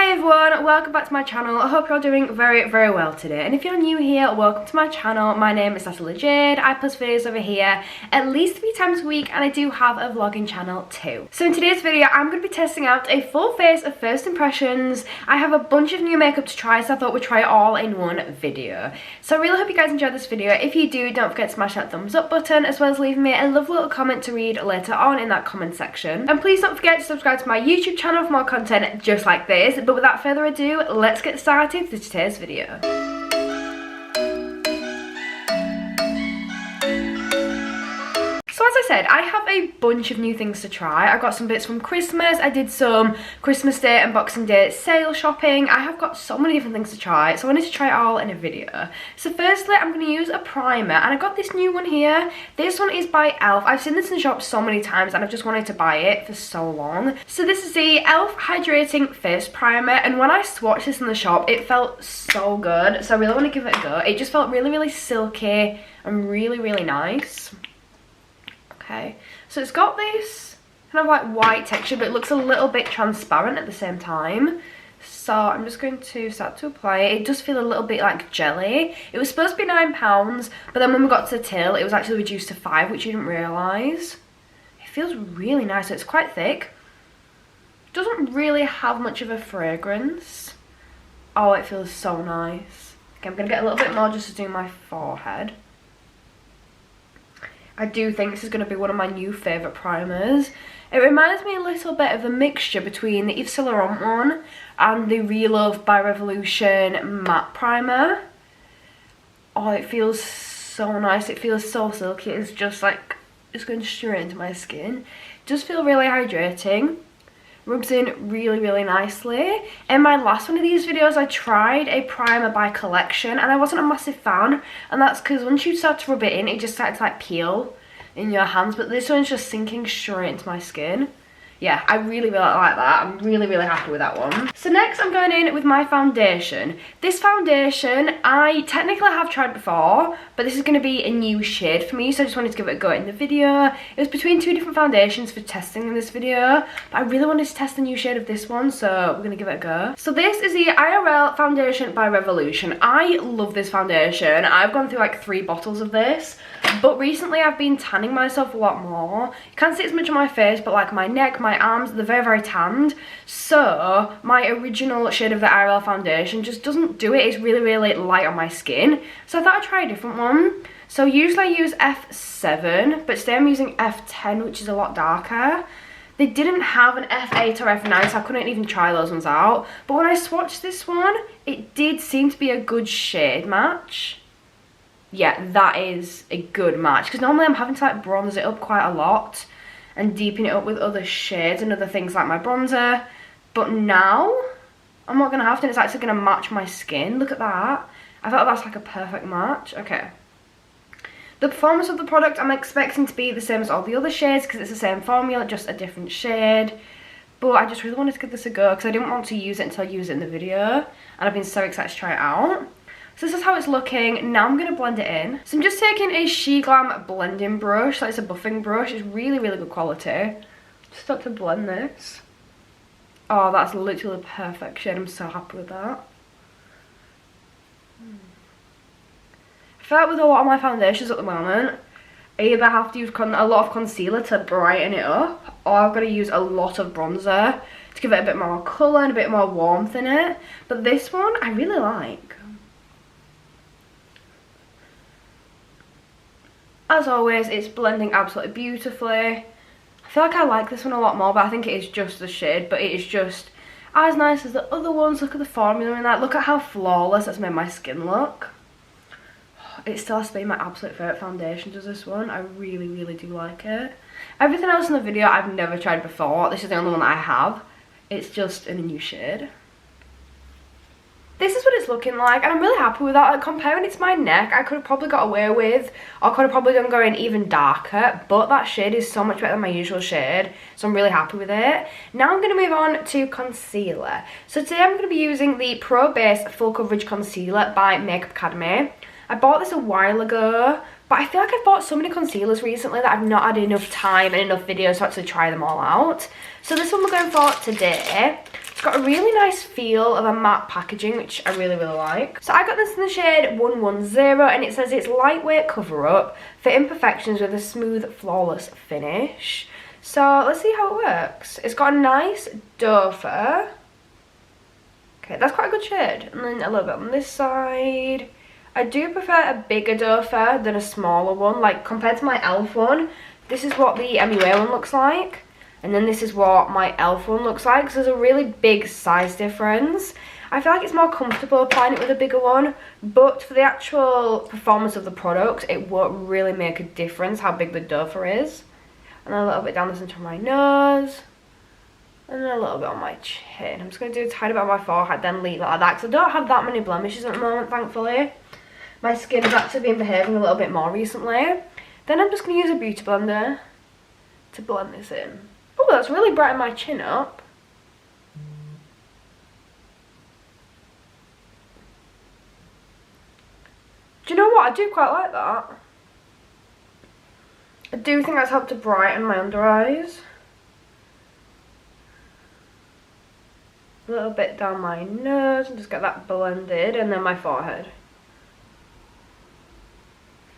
Hey everyone, welcome back to my channel. I hope you're doing very well today, and if you're new here, welcome to my channel. My name is NatalieJade. I post videos over here at least 3 times a week, and I do have a vlogging channel too. So in today's video, I'm going to be testing out a full face of first impressions. I have a bunch of new makeup to try, so I thought we'd try it all in one video. So I really hope you guys enjoyed this video. If you do, don't forget to smash that thumbs up button, as well as leaving me a lovely little comment to read later on in that comment section. And please don't forget to subscribe to my YouTube channel for more content just like this. But without further ado, let's get started with today's video. So as I said, I have a bunch of new things to try. I got some bits from Christmas. I did some Christmas Day and Boxing Day sale shopping. I have got so many different things to try, so I wanted to try it all in a video. So firstly, I'm going to use a primer, and I got this new one here. This one is by e.l.f. I've seen this in the shop so many times, and I've just wanted to buy it for so long. So this is the e.l.f. Hydrating Face Primer, and when I swatched this in the shop, it felt so good. So I really want to give it a go. It just felt really silky and really nice. Okay, so it's got this kind of like white texture, but it looks a little bit transparent at the same time. So I'm just going to start to apply it. It does feel a little bit like jelly. It was supposed to be £9, but then when we got to the till, it was actually reduced to £5, which you didn't realise. It feels really nice. So it's quite thick. Doesn't really have much of a fragrance. Oh, it feels so nice. Okay, I'm going to get a little bit more just to do my forehead. I do think this is going to be one of my new favourite primers. It reminds me a little bit of a mixture between the Yves Saint Laurent one and the Relove by Revolution matte primer. Oh, it feels so nice. It feels so silky. It's just like, it's going straight into my skin. It does feel really hydrating. Rubs in really nicely. In my last one of these videos, I tried a primer by Collection, and I wasn't a massive fan, and that's because once you start to rub it in, it just starts to like peel in your hands, but this one's just sinking straight into my skin. Yeah, I really like that. I'm really happy with that one. So next I'm going in with my foundation. This foundation I technically have tried before, but this is going to be a new shade for me, so I just wanted to give it a go in the video. It was between 2 different foundations for testing in this video, but I really wanted to test the new shade of this one, so we're going to give it a go. So this is the IRL foundation by Revolution. I love this foundation. I've gone through like 3 bottles of this, but recently I've been tanning myself a lot more. You can't see as much on my face, but like my neck, my arms, they're very tanned. So my original shade of the IRL foundation just doesn't do it. It's really light on my skin. So I thought I'd try a different one. So usually I use F7, but today I'm using F10, which is a lot darker. They didn't have an F8 or F9, so I couldn't even try those ones out. But when I swatched this one, it did seem to be a good shade match. Yeah, that is a good match, because normally I'm having to like bronze it up quite a lot and deepen it up with other shades and other things like my bronzer, but now I'm not going to have to. It's actually going to match my skin. Look at that. I thought that's like a perfect match. Okay, the performance of the product I'm expecting to be the same as all the other shades, because it's the same formula, just a different shade. But I just really wanted to give this a go, because I didn't want to use it until I use it in the video, and I've been so excited to try it out. So this is how it's looking. Now I'm going to blend it in. So I'm just taking a She Glam blending brush. Like, it's a buffing brush. It's really good quality. Just start to blend this. Oh, that's literally the perfect shade. I'm so happy with that. I feel like with a lot of my foundations at the moment, I either have to use a lot of concealer to brighten it up, or I've got to use a lot of bronzer to give it a bit more colour and a bit more warmth in it. But this one I really like. As always, it's blending absolutely beautifully. I feel like I like this one a lot more, but I think it is just the shade, but it is just as nice as the other ones. Look at the formula in that. Look at how flawless that's made my skin look. It still has to be my absolute favourite foundation, does this one. I really do like it. Everything else in the video I've never tried before. This is the only one that I have. It's just in a new shade. This is what it's looking like, and I'm really happy with that. Like, comparing it to my neck, I could have probably got away with, or could have probably done going even darker, but that shade is so much better than my usual shade, so I'm really happy with it. Now I'm going to move on to concealer. So today I'm going to be using the Pro Base Full Coverage Concealer by Makeup Academy. I bought this a while ago, but I feel like I've bought so many concealers recently that I've not had enough time and enough videos to actually try them all out. So this one we're going for today. It's got a really nice feel of a matte packaging, which I really, really like. So I got this in the shade 110, and it says it's lightweight cover-up for imperfections with a smooth, flawless finish. So let's see how it works. It's got a nice doe fur. Okay, that's quite a good shade. And then a little bit on this side. I do prefer a bigger doe fur than a smaller one. Like, compared to my e.l.f. one, this is what the MUA one looks like. And then this is what my e.l.f. one looks like. So there's a really big size difference. I feel like it's more comfortable applying it with a bigger one. But for the actual performance of the product, it won't really make a difference how big the doe fur is. And then a little bit down the centre of my nose. And then a little bit on my chin. I'm just going to do a tiny bit on my forehead, then leave it like that. Because I don't have that many blemishes at the moment, thankfully. My skin has actually been behaving a little bit more recently. Then I'm just going to use a beauty blender to blend this in. Oh, that's really brightened my chin up. Do you know what? I do quite like that. I do think that's helped to brighten my under eyes. A little bit down my nose and just get that blended, and then my forehead.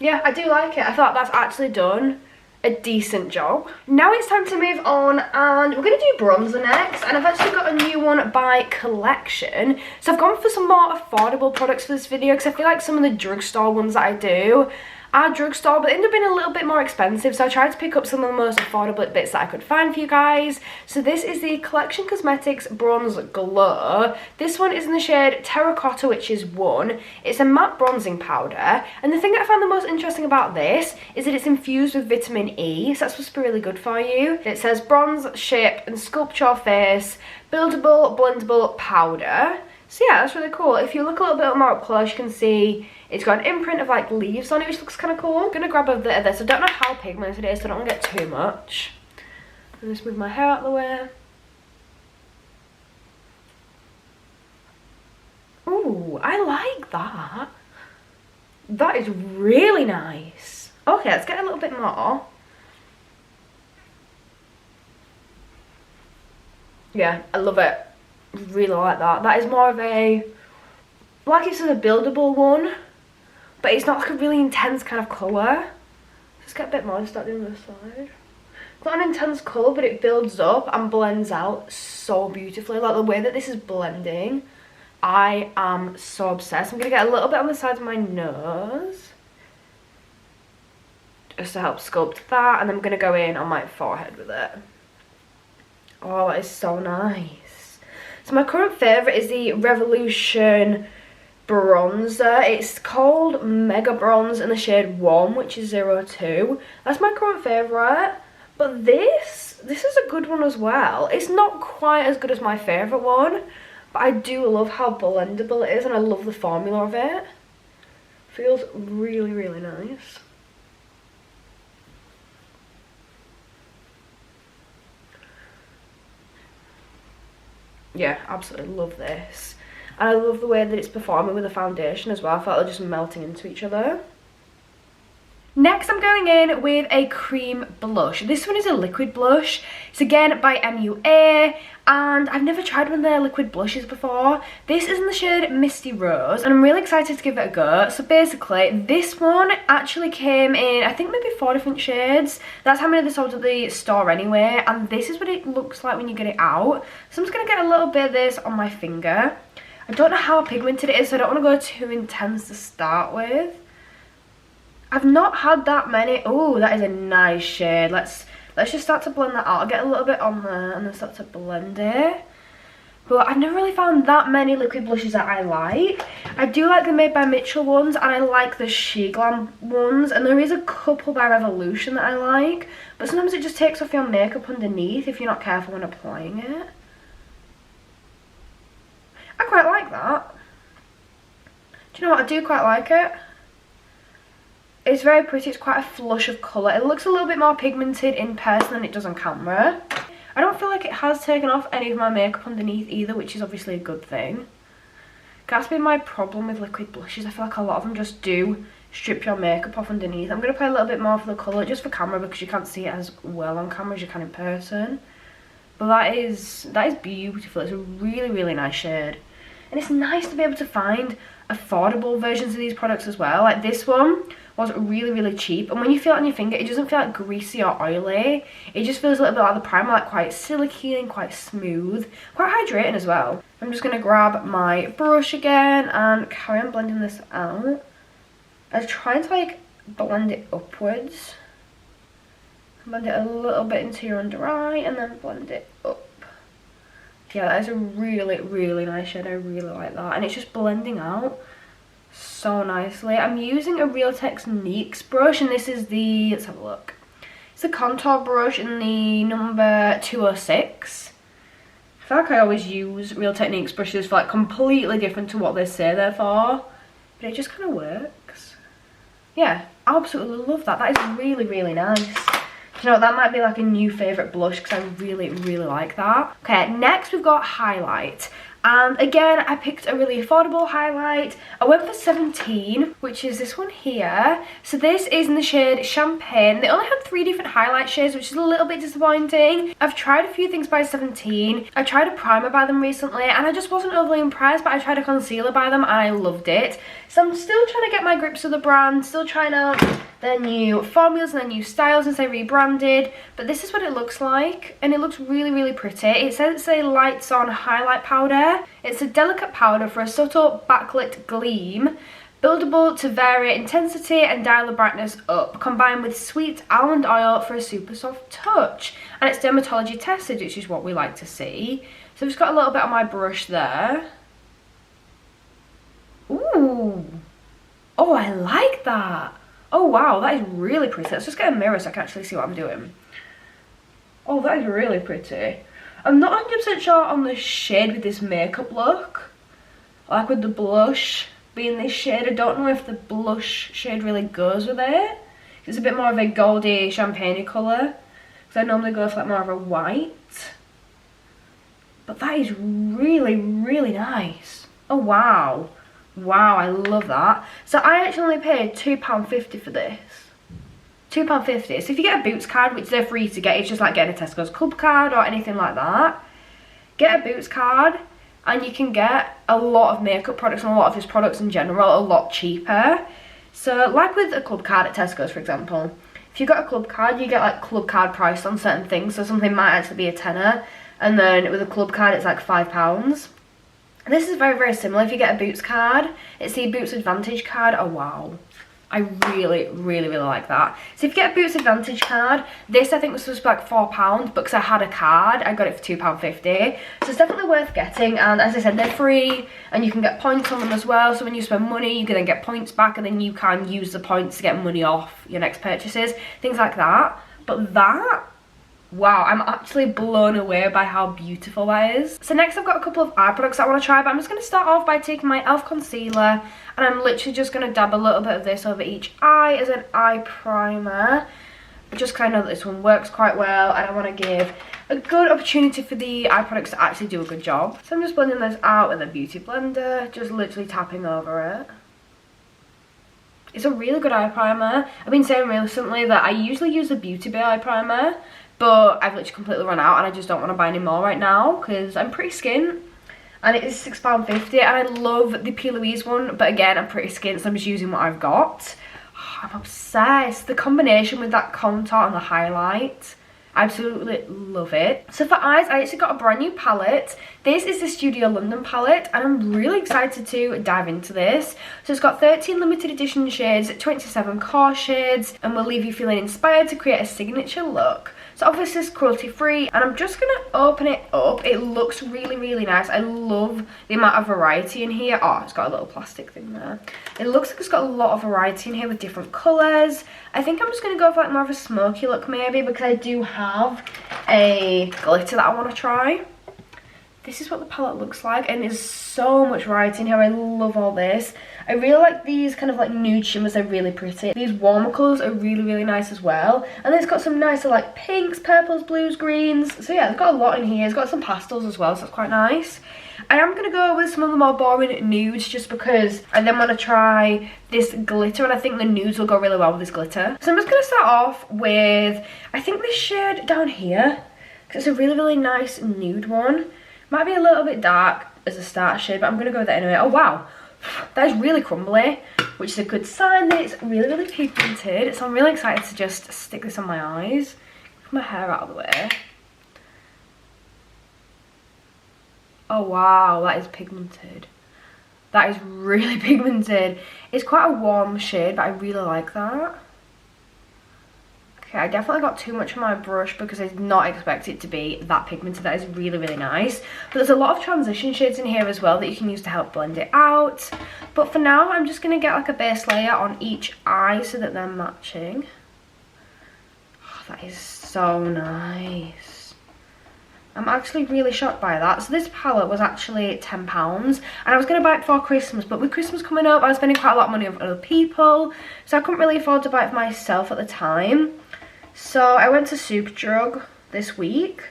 Yeah, I do like it. I thought that's actually done a decent job. Now it's time to move on, and we're going to do bronzer next, and I've actually got a new one by Collection. So I've gone for some more affordable products for this video because I feel like some of the drugstore ones that I do are drugstore, but they end up being a little bit more expensive, so I tried to pick up some of the most affordable bits that I could find for you guys. So this is the Collection Cosmetics Bronze Glow. This one is in the shade Terracotta, which is 1. It's a matte bronzing powder, and the thing that I found the most interesting about this is that it's infused with vitamin E, so that's supposed to be really good for you. It says bronze, shape and sculpt your face, buildable, blendable powder. So yeah, that's really cool. If you look a little bit more up close, you can see it's got an imprint of like leaves on it, which looks kind of cool. I'm gonna grab a bit of this. I don't know how pigmented it is, so I don't want to get too much. And just move my hair out of the way. Ooh, I like that. That is really nice. Okay, let's get a little bit more. Yeah, I love it. Really like that. That is more of a, like it's a buildable one, but it's not like a really intense kind of colour. Just get a bit more and start doing this side. It's not an intense colour, but it builds up and blends out so beautifully. Like the way that this is blending, I am so obsessed. I'm going to get a little bit on the side of my nose, just to help sculpt that, and I'm going to go in on my forehead with it. Oh, that is so nice. So my current favourite is the Revolution bronzer. It's called Mega Bronze in the shade 1, which is 02. That's my current favourite. But this is a good one as well. It's not quite as good as my favourite one, but I do love how blendable it is, and I love the formula of it. Feels really, really nice. Yeah, absolutely love this. And I love the way that it's performing with the foundation as well. I felt they're just melting into each other. Next, I'm going in with a cream blush. This one is a liquid blush. It's again by MUA, and I've never tried one of their liquid blushes before. This is in the shade Misty Rose, and I'm really excited to give it a go. So basically, this one actually came in, I think maybe 4 different shades. That's how many they sold at the store anyway, and this is what it looks like when you get it out. So I'm just going to get a little bit of this on my finger. I don't know how pigmented it is, so I don't want to go too intense to start with. I've not had that many. Oh, that is a nice shade. Let's just start to blend that out. I'll get a little bit on there and then start to blend it. But I've never really found that many liquid blushes that I like. I do like the Made by Mitchell ones, and I like the She Glam ones. And there is a couple by Revolution that I like. But sometimes it just takes off your makeup underneath if you're not careful when applying it. I quite like that. Do you know what? I do quite like it. It's very pretty. It's quite a flush of colour. It looks a little bit more pigmented in person than it does on camera. I don't feel like it has taken off any of my makeup underneath either, which is obviously a good thing. That's been my problem with liquid blushes. I feel like a lot of them just do strip your makeup off underneath. I'm going to apply a little bit more for the colour just for camera because you can't see it as well on camera as you can in person. But that is beautiful. It's a really, really nice shade. And it's nice to be able to find affordable versions of these products as well. Like this one was really, really cheap. And when you feel it on your finger, it doesn't feel like greasy or oily. It just feels a little bit like the primer, like quite silky and quite smooth. Quite hydrating as well. I'm just going to grab my brush again and carry on blending this out. I'm trying to like blend it upwards. Blend it a little bit into your under eye and then blend it up. Yeah, that is a really, really nice shade. I really like that. And it's just blending out so nicely. I'm using a Real Techniques brush, and this is the, let's have a look. It's a contour brush in the number 206. I feel like I always use Real Techniques brushes for like completely different to what they say they're for. But it just kind of works. Yeah, I absolutely love that. That is really, really nice. You know, that might be like a new favourite blush because I really, really like that. Okay, next we've got Highlight. And again, I picked a really affordable highlight. I went for 17, which is this one here. So this is in the shade Champagne. They only had 3 different highlight shades, which is a little bit disappointing. I've tried a few things by 17. I tried a primer by them recently, and I just wasn't overly impressed, but I tried a concealer by them, and I loved it. So I'm still trying to get my grips with the brand, still trying out their new formulas and their new styles since they rebranded. But this is what it looks like, and it looks really, really pretty. It says it's a Lights On highlight powder. It's a delicate powder for a subtle backlit gleam, buildable to vary intensity and dial the brightness up, combined with sweet almond oil for a super soft touch. And it's dermatology tested, which is what we like to see. So I've just got a little bit on my brush there. Ooh. Oh, I like that. Oh wow, that is really pretty. Let's just get a mirror so I can actually see what I'm doing. Oh, that is really pretty. I'm not 100% sure on the shade with this makeup look. Like with the blush being this shade, I don't know if the blush shade really goes with it. It's a bit more of a goldy champagne colour. Because I normally go for like more of a white. But that is really, really nice. Oh wow. Wow, I love that. So I actually only paid £2.50 for this. £2.50. So if you get a Boots card, which they're free to get, it's just like getting a Tesco's Club card or anything like that. Get a Boots card and you can get a lot of makeup products and a lot of his products in general a lot cheaper. So like with a Club card at Tesco's, for example, if you got a Club card, you get like Club card price on certain things. So something might actually be a tenner, and then with a Club card it's like £5. This is very, very similar. If you get a Boots card, it's the Boots Advantage card. Oh wow, I really, really, really like that. So if you get a Boots Advantage card, this I think was supposed to be like £4, but because I had a card, I got it for £2.50. So it's definitely worth getting, and as I said, they're free, and you can get points on them as well. So when you spend money, you can then get points back, and then you can use the points to get money off your next purchases, things like that. But that, wow, I'm actually blown away by how beautiful that is. So next I've got a couple of eye products I want to try, but I'm just going to start off by taking my e.l.f. concealer, and I'm literally just going to dab a little bit of this over each eye as an eye primer. Just because I know that this one works quite well, and I want to give a good opportunity for the eye products to actually do a good job. So I'm just blending this out with a beauty blender, just literally tapping over it. It's a really good eye primer. I've been saying recently that I usually use a Beauty Bay eye primer, but I've literally completely run out and I just don't want to buy any more right now because I'm pretty skint. And it is £6.50, and I love the P. Louise one, but again, I'm pretty skint, so I'm just using what I've got. Oh, I'm obsessed. The combination with that contour and the highlight, I absolutely love it. So for eyes, I actually got a brand new palette. This is the Studio London palette, and I'm really excited to dive into this. So it's got 13 limited edition shades, 27 core shades, and will leave you feeling inspired to create a signature look. So obviously it's cruelty free, and I'm just gonna open it up. It looks really, really nice. I love the amount of variety in here. Oh, it's got a little plastic thing there. It looks like it's got a lot of variety in here with different colours. I think I'm just gonna go for like more of a smoky look maybe, because I do have a glitter that I want to try. This is what the palette looks like, and there's so much variety in here. I love all this. I really like these kind of like nude shimmers. They're really pretty. These warmer colours are really, really nice as well. And then it's got some nicer like pinks, purples, blues, greens. So yeah, it's got a lot in here. It's got some pastels as well, so that's quite nice. I am going to go with some of the more boring nudes just because I then want to try this glitter, and I think the nudes will go really well with this glitter. So I'm just going to start off with, I think this shade down here, It's a really, really nice nude one. Might be a little bit dark as a start shade, but I'm going to go with that anyway. Oh, wow. That is really crumbly, which is a good sign that it's really, really pigmented. So I'm really excited to just stick this on my eyes. Put my hair out of the way. Oh, wow. That is pigmented. That is really pigmented. It's quite a warm shade, but I really like that. Okay, I definitely got too much on my brush because I did not expect it to be that pigmented. That is really, really nice. But there's a lot of transition shades in here as well that you can use to help blend it out. But for now, I'm just going to get like a base layer on each eye so that they're matching. Oh, that is so nice. I'm actually really shocked by that. So this palette was actually £10 and I was going to buy it before Christmas, but with Christmas coming up I was spending quite a lot of money on other people, so I couldn't really afford to buy it for myself at the time. So I went to Superdrug this week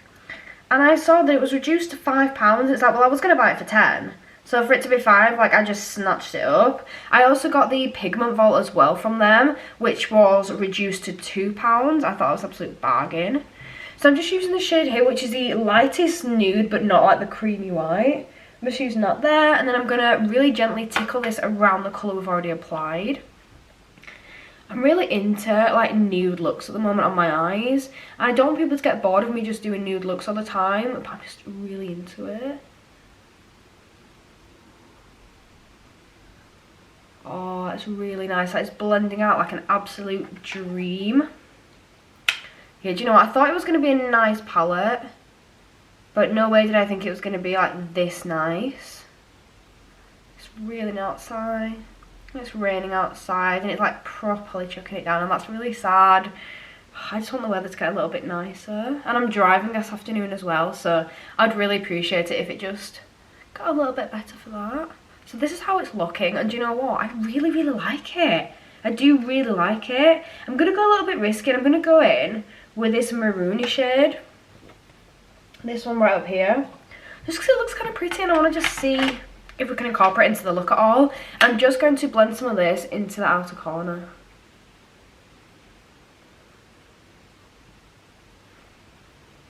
and I saw that it was reduced to £5. It's like, well, I was going to buy it for 10, so for it to be 5, like, I just snatched it up. I also got the Pigment Vault as well from them, which was reduced to £2. I thought it was an absolute bargain. So I'm just using the shade here, which is the lightest nude, but not like the creamy white. I'm just using that there, and then I'm going to really gently tickle this around the colour we've already applied. I'm really into like nude looks at the moment on my eyes. I don't want people to get bored of me just doing nude looks all the time, but I'm just really into it. Oh, it's really nice. It's blending out like an absolute dream. Yeah, do you know what? I thought it was going to be a nice palette, but no way did I think it was going to be like this nice. It's really outside. It's raining outside and it's like properly chucking it down, and that's really sad. I just want the weather to get a little bit nicer, and I'm driving this afternoon as well, so I'd really appreciate it if it just got a little bit better for that. So this is how it's looking, and do you know what? I really, really like it. I do really like it. I'm going to go a little bit risky, and I'm going to go in with this maroony shade, this one right up here, just because it looks kind of pretty and I want to just see if we can incorporate it into the look at all. I'm just going to blend some of this into the outer corner.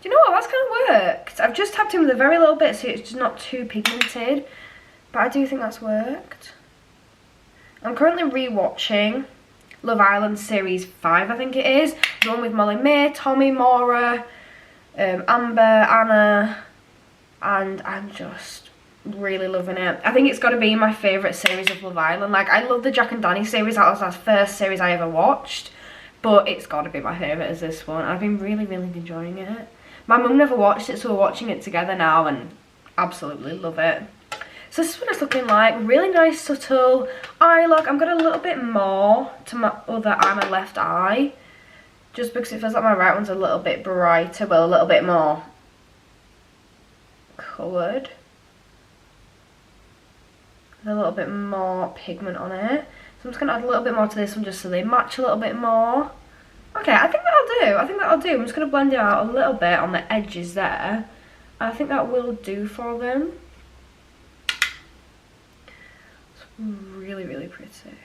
Do you know what? That's kind of worked. I've just tapped in with a very little bit so it's just not too pigmented, but I do think that's worked. I'm currently re-watching Love Island Series 5, I think it is. The one with Molly May, Tommy, Maura, Amber, Anna, and I'm just really loving it. I think it's got to be my favourite series of Love Island. Like, I love the Jack and Danny series. That was the first series I ever watched, but it's got to be my favourite as this one. I've been really, really enjoying it. My mum never watched it, so we're watching it together now and absolutely love it. So this is what it's looking like. Really nice, subtle eye look. I'm going a little bit more to my other eye, my left eye, just because it feels like my right one's a little bit brighter, well, a little bit more coloured. A little bit more pigment on it. So I'm just going to add a little bit more to this one just so they match a little bit more. Okay, I think that'll do. I think that'll do. I'm just going to blend it out a little bit on the edges there. I think that will do for them. Really, really pretty.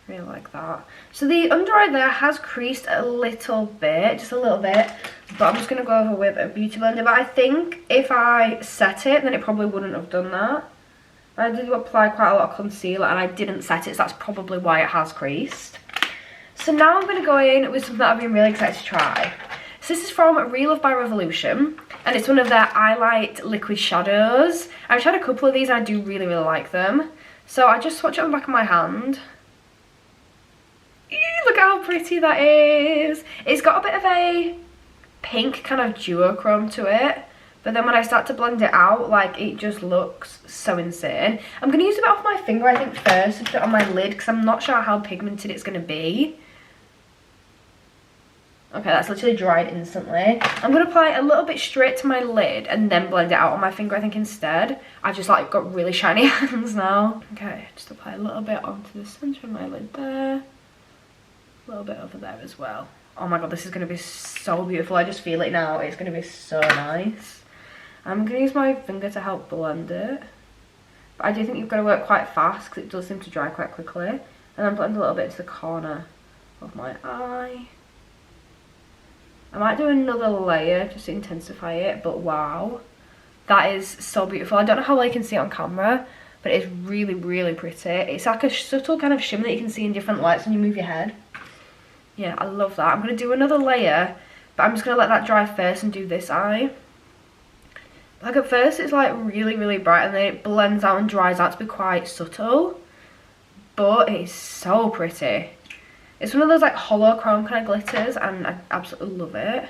Really like that. So the under eye there has creased a little bit, just a little bit, but I'm just going to go over with a beauty blender. But I think if I set it, then it probably wouldn't have done that. I did apply quite a lot of concealer and I didn't set it, so that's probably why it has creased. So now I'm going to go in with something that I've been really excited to try. So this is from Relove by Revolution, and it's one of their Eyelight liquid shadows. I've tried a couple of these and I do really, really like them. So I just swatch it on the back of my hand. Ew, look how pretty that is. It's got a bit of a pink kind of duochrome to it. But then when I start to blend it out, like, it just looks so insane. I'm going to use a bit off my finger, I think, first to put it on my lid, because I'm not sure how pigmented it's going to be. Okay, that's literally dried instantly. I'm going to apply it a little bit straight to my lid and then blend it out on my finger, I think, instead. I've just, like, got really shiny hands now. Okay, just apply a little bit onto the centre of my lid there. A little bit over there as well. Oh my god, this is going to be so beautiful. I just feel it now. It's going to be so nice. I'm going to use my finger to help blend it. But I do think you've got to work quite fast because it does seem to dry quite quickly. And then blend a little bit to the corner of my eye. I might do another layer just to intensify it, but wow. That is so beautiful. I don't know how well you can see it on camera, but it's really, really pretty. It's like a subtle kind of shimmer that you can see in different lights when you move your head. Yeah, I love that. I'm going to do another layer, but I'm just going to let that dry first and do this eye. Like at first it's like really, really bright, and then it blends out and dries out to be quite subtle. But it is so pretty. It's one of those like hollow chrome kind of glitters, and I absolutely love it.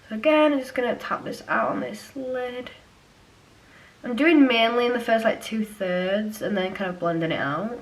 So again, I'm just going to tap this out on this lid. I'm doing mainly in the first like 2/3 and then kind of blending it out.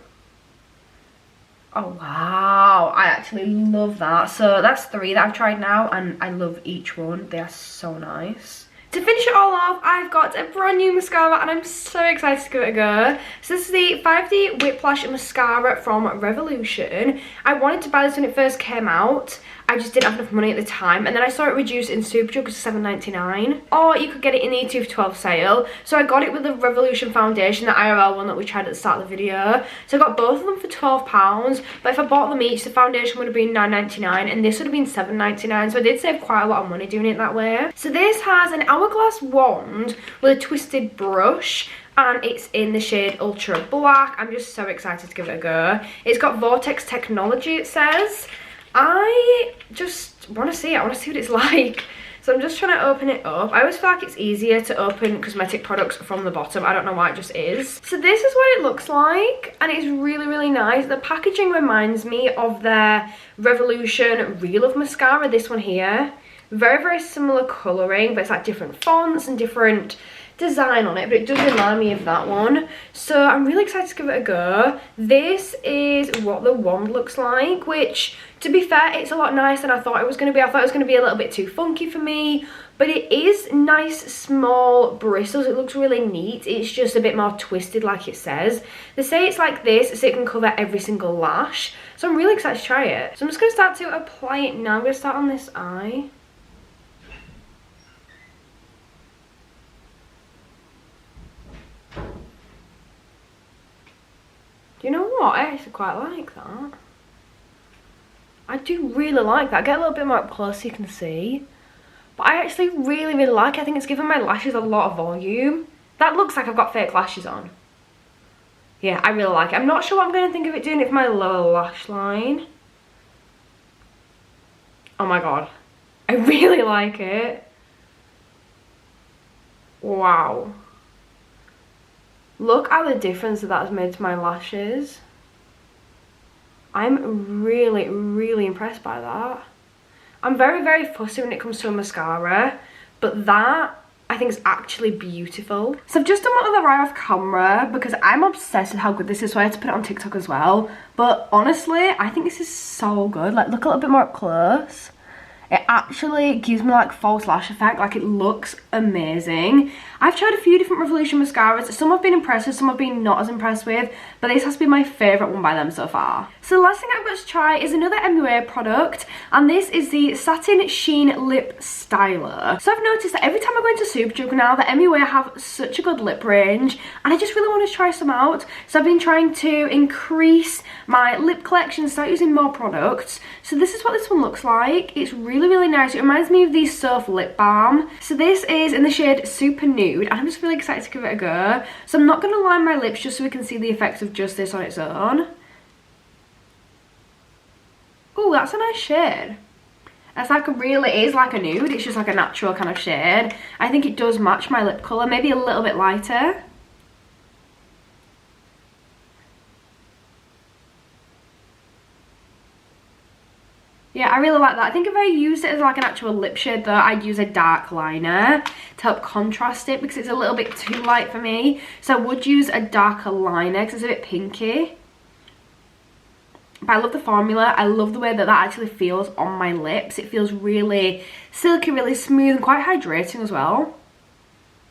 Oh wow, I actually love that. So that's 3 that I've tried now, and I love each one. They are so nice. To finish it all off, I've got a brand new mascara, and I'm so excited to give it a go. So this is the 5D Whiplash Mascara from Revolution. I wanted to buy this when it first came out. I just didn't have enough money at the time, and then I saw it reduced in Superdrug to $7.99, or you could get it in the 2 for $12 sale. So I got it with the Revolution foundation, the IRL one that we tried at the start of the video. So I got both of them for £12, but if I bought them each, the foundation would have been $9.99 and this would have been $7.99. So I did save quite a lot of money doing it that way. So this has an hourglass wand with a twisted brush, and it's in the shade Ultra Black. I'm just so excited to give it a go. It's got Vortex technology, it says. I just want to see it. I want to see what it's like. So I'm just trying to open it up. I always feel like it's easier to open cosmetic products from the bottom. I don't know why, it just is. So this is what it looks like, and it's really, really nice. The packaging reminds me of their Revolution Relove mascara, this one here. Very, very similar colouring, but it's like different fonts and different design on it, but it does remind me of that one. So I'm really excited to give it a go. This is what the wand looks like, which, to be fair, it's a lot nicer than I thought it was going to be. I thought it was going to be a little bit too funky for me, but it is nice small bristles. It looks really neat. It's just a bit more twisted, like it says. They say it's like this so it can cover every single lash, so I'm really excited to try it. So I'm just going to start to apply it now. I'm going to start on this eye. Do you know what? I actually quite like that. I do really like that. Get a little bit more up close so you can see. But I actually really, really like it. I think it's giving my lashes a lot of volume. That looks like I've got fake lashes on. Yeah, I really like it. I'm not sure what I'm going to think of it doing it for my lower lash line. Oh my god. I really like it. Wow. Look at the difference that has made to my lashes. I'm really, really impressed by that. I'm very, very fussy when it comes to a mascara, but that I think is actually beautiful. So I've just done one of the right off camera because I'm obsessed with how good this is, so I had to put it on TikTok as well. But honestly, I think this is so good. Like, look a little bit more up close. It actually gives me like false lash effect. Like, it looks amazing. I've tried a few different Revolution mascaras. Some I've been impressed with, some I've been not as impressed with, but this has to be my favourite one by them so far. So the last thing I've got to try is another MUA product, and this is the Satin Sheen Lip Styler. So I've noticed that every time I go into Superdrug now, the MUA have such a good lip range, and I just really want to try some out. So I've been trying to increase my lip collection, start using more products. So this is what this one looks like. It's really, really nice. It reminds me of the Surf Lip Balm. So this is in the shade Super Nude, and I'm just really excited to give it a go. So I'm not going to line my lips just so we can see the effects of just this on its own. Oh, that's a nice shade. That's like it is like a nude. It's just like a natural kind of shade. I think it does match my lip colour, maybe a little bit lighter. Yeah, I really like that. I think if I used it as like an actual lip shade though, I'd use a dark liner to help contrast it because it's a little bit too light for me. So I would use a darker liner because it's a bit pinky. But I love the formula. I love the way that that actually feels on my lips. It feels really silky, really smooth, and quite hydrating as well.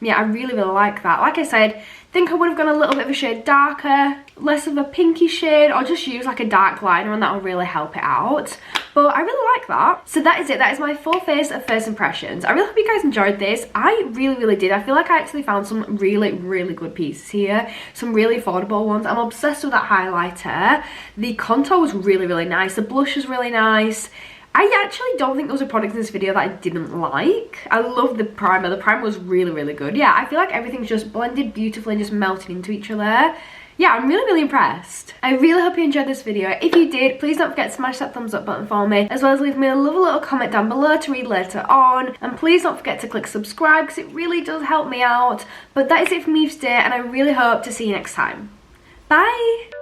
Yeah, I really, really like that. Like I said, I think I would have gone a little bit of a shade darker, less of a pinky shade, or just use like a dark liner, and that will really help it out. But I really like that. So that is it. That is my full face of first impressions. I really hope you guys enjoyed this. I really, really did. I feel like I actually found some really, really good pieces here. Some really affordable ones. I'm obsessed with that highlighter. The contour was really, really nice. The blush was really nice. I actually don't think there was a product in this video that I didn't like. I love the primer. The primer was really, really good. Yeah, I feel like everything's just blended beautifully and just melted into each other. Yeah, I'm really, really impressed. I really hope you enjoyed this video. If you did, please don't forget to smash that thumbs up button for me, as well as leave me a lovely little comment down below to read later on. And please don't forget to click subscribe, because it really does help me out. But that is it for me today, and I really hope to see you next time. Bye!